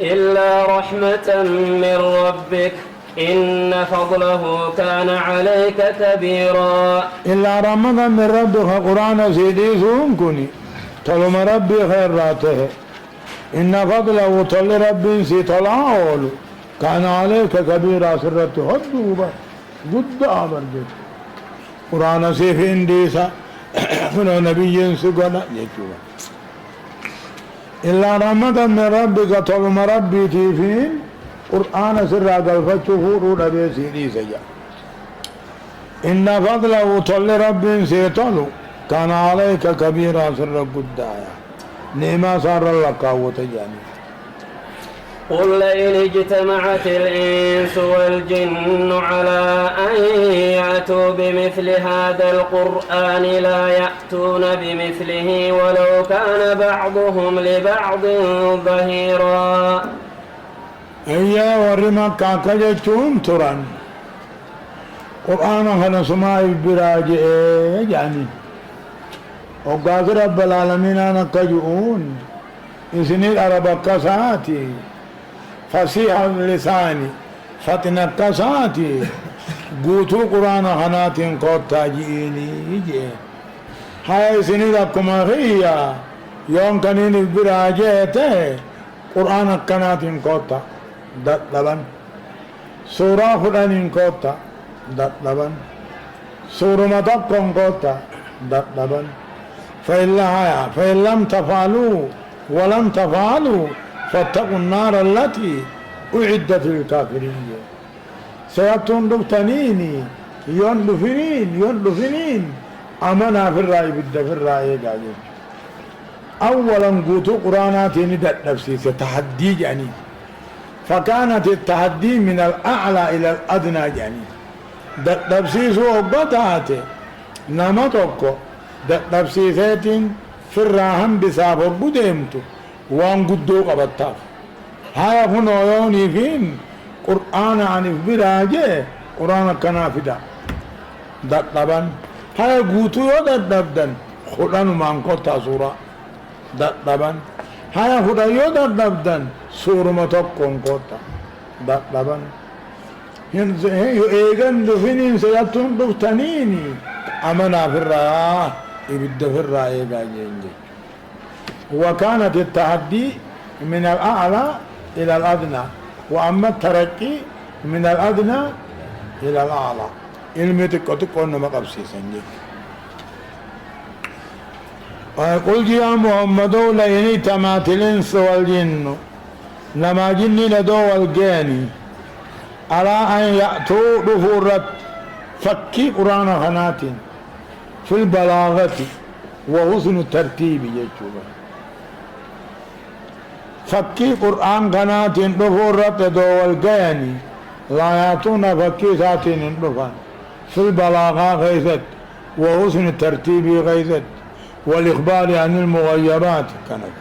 إلا رحمة من ربك إن فضله كان عليك كبيرا. إلا رحمة من ربك قرآن سيدي سونكني تلوم ربي خيراته إن فضله طل ربي سيطلعه كان عليك كبيرا سرته هدوبا قد آمر قرآن سيفين ديسا منو نبي سيقنا يجوبا إلا رحمة من ربك طلوم ربي تيفين قرآن سرع قلفتشو فورو نبي سيدي سجا إن فضله طل ربي سيطلو كان عليك كبيرا سر قدايا نعمة صار الله قوة جاني. قل لئن اجتمعت الإنس والجن على أن يأتوا بمثل هذا القرآن لا يأتون بمثله ولو كان بعضهم لبعض ظهيرا. أيها ورمك كاكجتون تران قرآن خنا سماء براجع يعني وقاك رب العالمين أنا كجؤون إسني العرب كساتي فصيح اللسان فتن كساتي قوتو قرآن خنات قد تاجئيني يجي هاي سني لكم أخيا يوم كنين براجعته قرآن كنات قد دطلبا سورة قرآن قد دطلبا سورة متقن قد دطلبا فإن لم تفعلوا ولم تفعلوا فاتقوا النار التي أعدت للكافرين. سيأتون دفتنيني يندفنين أمنا في الرأي بد في الرأي قاعدين أولا قوتوا قرآنات ندت نفسي ستحدي يعني فكانت التحدي من الأعلى إلى الأدنى يعني دت نفسي سوء بطاته نمتوكو دبسيثات في الراهم بسافر بديمتو وان قدو قبطاف هاي هنا يوني فين قرآن عن براجة قرآن كنافدا طبعا هاي قوتو يودا دبدن خلان مانكوتا سورة طبعا هاي خدا يودا دبدن سورة متوقن كوتا طبعا يؤيغن دفنين سياتون دفتنيني أمنا في الراه يبدأ في الرأي قاعدين. وكانت التحدي من الأعلى إلى الأدنى وأما الترقي من الأدنى إلى الأعلى علمتك تكون مقبسي سنجي. وقلت يا محمد لئن اجتمعت الإنس والجن لما جني لدو والجاني على أن يأتوا دفورة فكي قرآن خنات في البلاغة وحسن الترتيب يجوبا فكي قرآن قنات دفورة دول قياني لا يأتون فكي ساتين دفان في البلاغة غيثت وحسن الترتيب غيثت والإخبار عن المغيرات كانت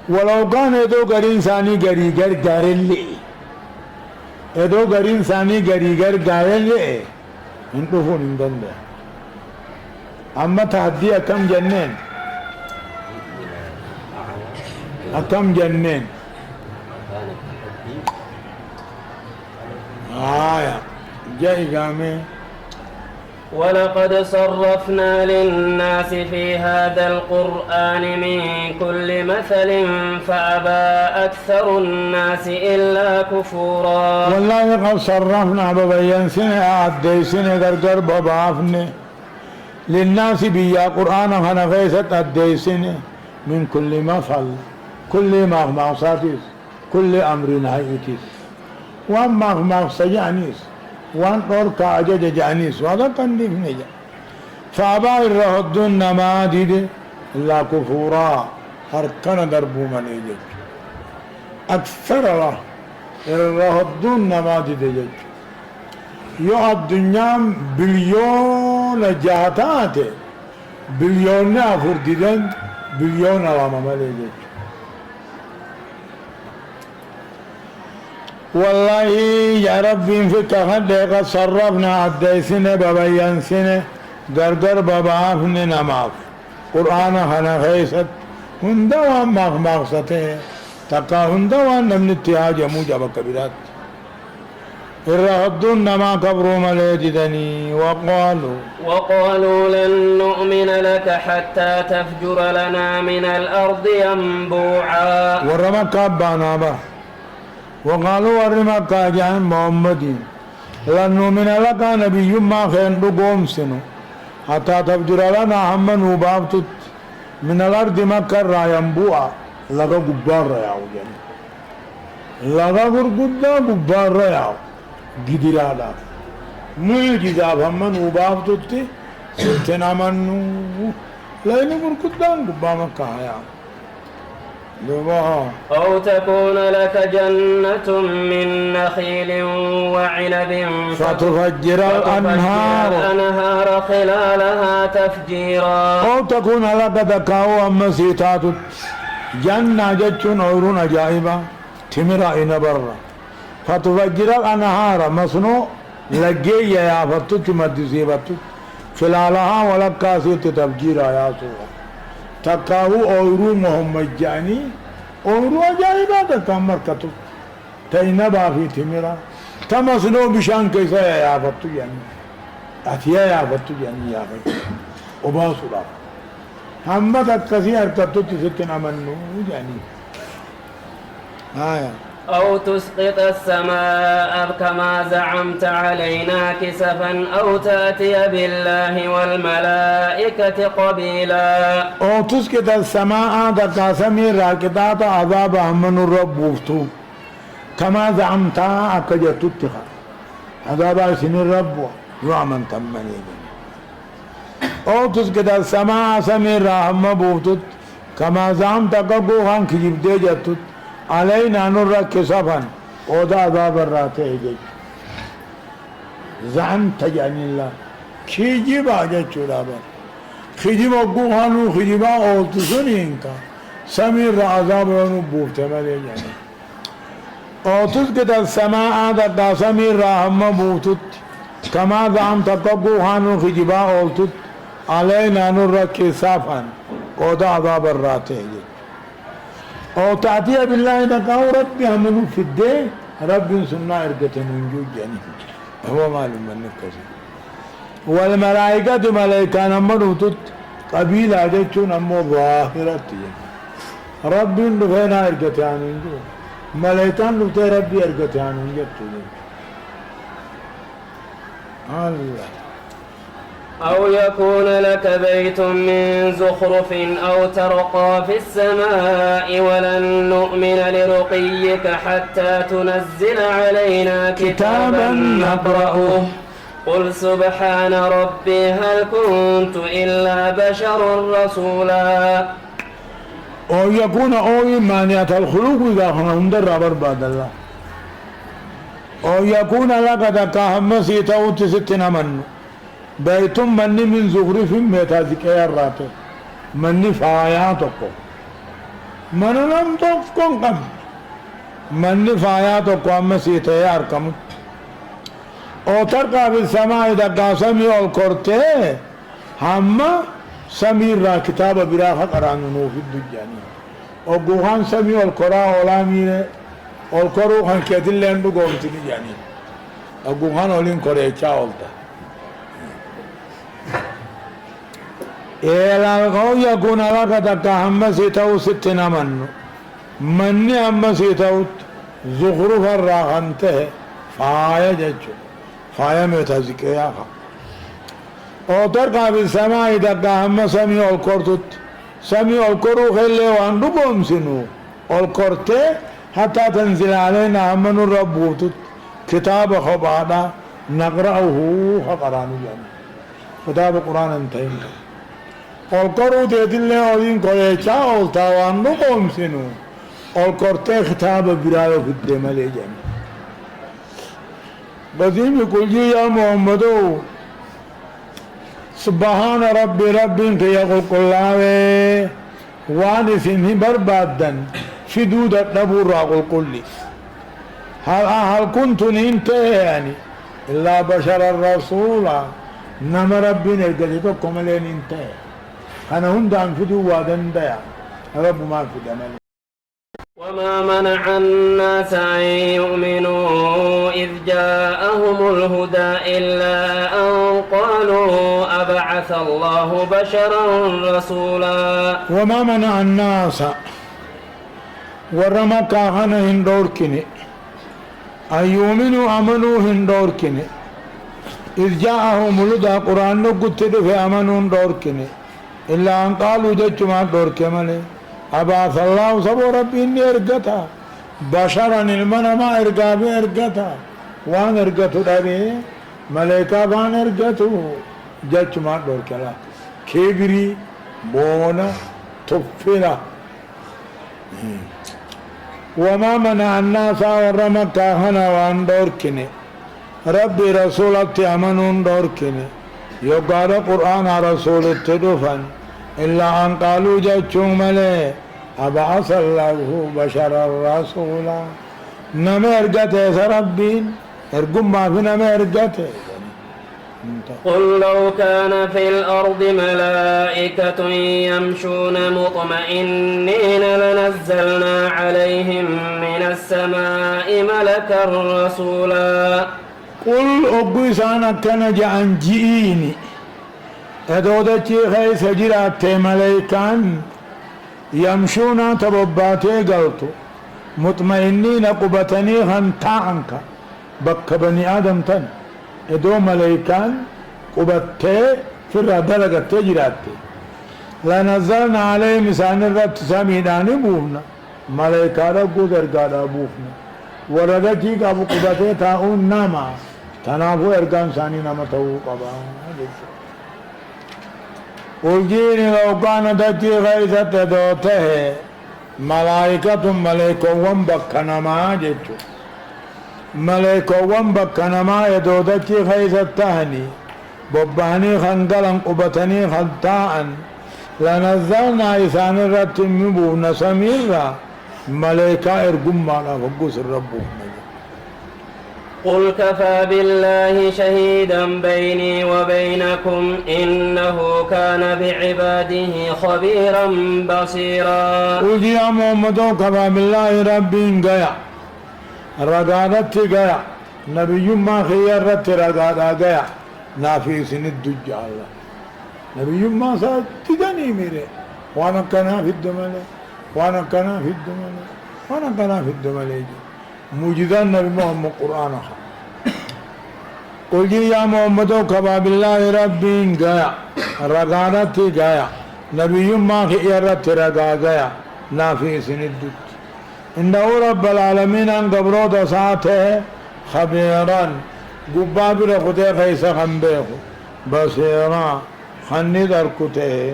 ولو كان يدو قرين ثاني قريقر قارن لي يدو قرين ثاني قريقر قارن لي انتفون اندنده أما تحدي أكم جنين أكم جنين جاي قامي ولقد صرفنا للناس في هذا القرآن من كل مثل فأبى أكثر الناس إلا كفورا. والله قد صرفنا ببين سنة أعدي سنة قرقر ببعفني للناس بيا قرآن هنا غيثت الديسنة من كل مثل كل مغمصاتيس كل أمر نهايتيس وان مغمص جانيس وان طرق عجج جانيس وهذا كان نجا فأبا الرهدن ما ديد إلا كفورا هركنا دربو من يجج أكثر الله الرهدن ما ديد يجج يو الدنيا بليون جهتات بليون أفر ديدن بليون أوام مليجج والله يا ربي فيك خدق صرفنا عدي سنة ببين سنة قرقر ببعافن نماف قرآن خنا خيست هندوان مغمغسته تقا هندوان نمن اتحاج موجب كبيرات الرهدون نما كبروا مليدني وقالوا لن نؤمن لك حتى تفجر لنا من الأرض ينبوعا ورمك أبانا با وقالوا ورمك جان محمدين لن نؤمن لك نبي ما خين بقوم سنو حتى تفجر لنا هم نوبابتت من الأرض مكر ينبوعا لغا قبار رياو يعني لغا قرقودا قبار رياو gidirada mujizaaf hamman ubaaftutti silten amannu layni gurguddaan gubbaa makka hayaa أو تكون لك جنة من نخيل وعنب فتفجر الأنهار خلالها تفجيرا أو تكون لك دكاو أما سيتات جنة جتشن عورون أجائبا تمرا إن برا فتفجر الأنهار مصنوع لقي يا فتوك مدسيبتو خلالها ولكا سيت تفجير يا سورة تكاو أورو محمد جاني أورو أجائبا تكامر كتو تينبا في تمرا تمصنوع بشان كيسا يا فتو يعني أتيا يا فتو يعني يا فتو وباسو لا هم تكسي أركتو تسكن أمنو يعني آية أو تسقط السماء كما زعمت علينا كسفا أو تأتي بالله والملائكة قبيلا أو تسقط السماء كاسمي راكتات عذاب من الرب وفتو كما زعمت أكجت اتخا عذاب سن الرب يعمن تمني أو تسقط السماء سمي رحم بوفتو كما زعمت كقوهان كجيب ديجتت علينا نرك سفن ودا عذاب الراته جي زعمت يعني الله خيجب آجت چولابا خيجب اقوهانو خيجبا اوتسوني انكا سمير عذاب ونو بوفت ملي يعني اوتس كده السماء دا سمير رحم بوفتت كما زعمت اقوهانو خيجبا اوتت علينا نرك سفن ودا عذاب الراته جي أو تعطيه بالله تقاو ربي همنو في الدين ربي سنة إرقة ننجوج يعني هو معلوم من نكسي والملائكة ملائكة نمنو تت قبيلة جيتشون أمو ظاهرة ربي نفينا إرقة ننجوج ملائكة نفتا ربي إرقة ننجوج الله أو يكون لك بيت من زخرف أو ترقى في السماء ولن نؤمن لرقيك حتى تنزل علينا كتابا نقرأه قل سبحان ربي هل كنت إلا بشرا رسولا أو يكون أو مانعة الخلوق إذا كنا هندر بعد الله أو يكون لك دكاهم سيتوت ستنا منه بيتم مني من زخرف ميتازك يا راتو مني فاياتكو من لم تفكن قم مني فاياتكو أما سيتيار كمت او ترقى بالسماء إذا قاسمي والكورتي هما سمير را كتاب براخة قرانو في الدجاني او قوهان سمي والكرا ولامي والكرو خان كيتل لندو قومتني جاني او قوهان ولين كوريچا ولتا إلى الغو يكون لك تكهم سيتو ستنا مني أما سيتوت زخرف الراغنته فايا ججو فايا ميتازك يا خا او ترقى بالسماء تكهم سمي الكورتت سمي الكورو خلي واندو بومسنو الكورته حتى تنزل علينا من الرب كتاب خبادا نقرأه خقران يعني كتاب القرآن انتهين القرو تدلنا أولين كويتشا أولتاوان نقوم سنو القرتة خطاب برايو في الدمال جن بذيم يقول يا محمد سبحان ربي ربي في يقول كلاوي وانسنه بربادا في دودة نبور راقل كلي هل كنت انت يعني إلا بشر الرسول نما ربي نرقلتكم لين انت أنا هندان فدو وادن ديا رب ما في دمل وما منع الناس أن يؤمنوا إذ جاءهم الهدى إلا أن قالوا أبعث الله بشرا رسولا وما منع الناس ورمك هنا هندوركني أن يؤمنوا أمنوا هندوركني إذ جاءهم الهدى قرآن نقول في أمنوا هندوركني إلا أن قالوا جدت ما دوركمالي أبعث الله سبو ربي إني إرقتا بشرا المنا ما إرقابي إرقتا وان إرقتو دابي ملائكة بان إرقتو جدت ما دوركلا كبري بونا تفرا وما منع الناس ورمك هنا وان دوركني ربي رسولك أمنون دوركني يقال قرآن رسول التدفن إلا أن قالوا جاتشون ملي أبعث الله بشرا رسولا نما إرقته سربين إرقم ما في نما إرقته قل لو كان في الأرض ملائكة يمشون مطمئنين لنزلنا عليهم من السماء ملكا رسولا قل أبسانا كان جعن جئيني أدودتي خيس جرات ملائكان يمشون تبباتي قلتو مطمئنين قبتني خنتاعنك بك بني آدم تن ادو ملائكان قبتي في الردلقة جراتي لنزلنا عليه مسان الرب سميداني بوفنا ملائكة رقو درقادا بوفنا وردتي قابو قبتي تاؤون ناما تنافو ارقان ثاني ناما تاو قبا قل لو كان دتي غيثة دوته ملائكة ملائكة ومبكنما جيتو ملائكة ومبكنما يدودتي غيثة تهني بباني خنقلا قبتني خلطاء لنزلنا إسان الرتم مبون سميرا ملائكة ارقم مالا فقوس الرب قل كفى بالله شهيدا بيني وبينكم إنه كان بعباده خبيرا بصيرا قل يا محمد كفى بالله ربي قيا رقادت قيا نبي ما خيرت رقادا قيا نافي سن الدجال نبي ما ساتدني ميري وانا كنا في الدمالي وانا كنا في الدمالي وانا كنا في الدمالي موجودان نبي محمد قرآن قل يا محمد كفى بالله ربي قيا رقادت قيا نبي ما خيرت رقا قيا نافي سن الدج إنه رب العالمين أن قبرو دساته خبيرا قبابر خده خيس خنبه بصيرا خني دركته